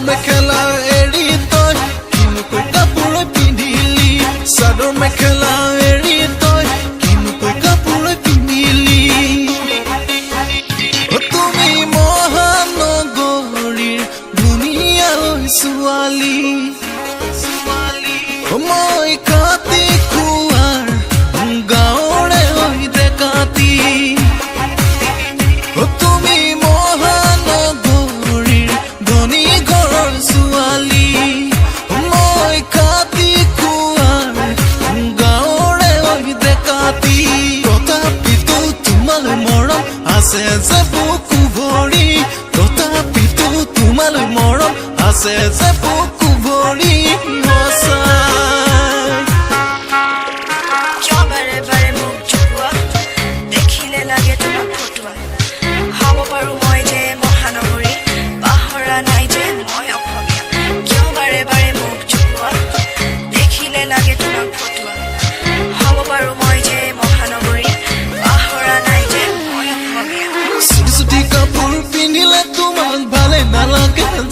মেখেলা এৰি তই কিনুকৈ কাপোৰ পিন্ধিলি চাদৰ মেখেলা এৰি তই কিনুকৈ কাপোৰ পিন্ধিলি তুমি মহানগৰীৰ ধুনীয়া ছোৱালী মই কাটি খোৱাৰ গাঁৱৰে হৈ ডেকাতি তুমি মহানগৰীৰ ধনী ঘৰৰ ছোৱালী মই কাটি খোৱাৰ গাঁৱৰে হৈ ডেকাতি তথাপিতো তোমালৈ মৰম আছে যে বুকু ভৰি তথাপিতো তোমালৈ মৰম আছে যে বুকু ভৰি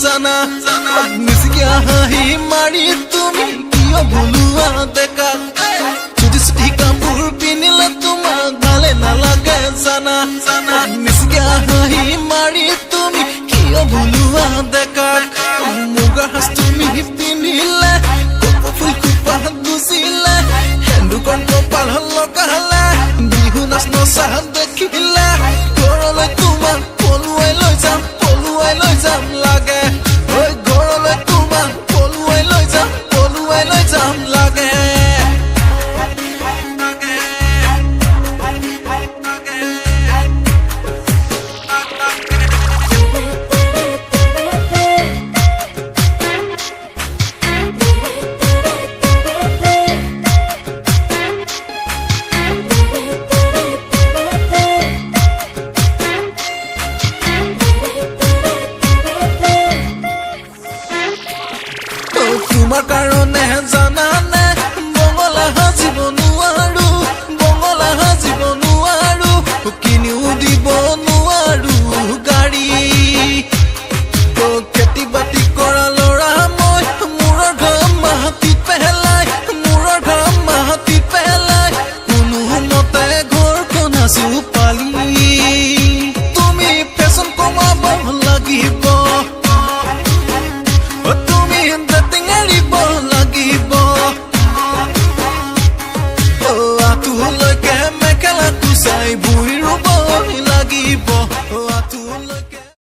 জানা মিছিকিয়া হাঁহি মাৰি তুমি কিয় ভুলুৱা ডেকা চুটি চুটি কাপোৰ পিন্ধিলে তোমাক ভালে নালাগে জানা মিছিকিয়া হাঁহি মাৰি তুমি কিয় ভুলুৱা ডেকা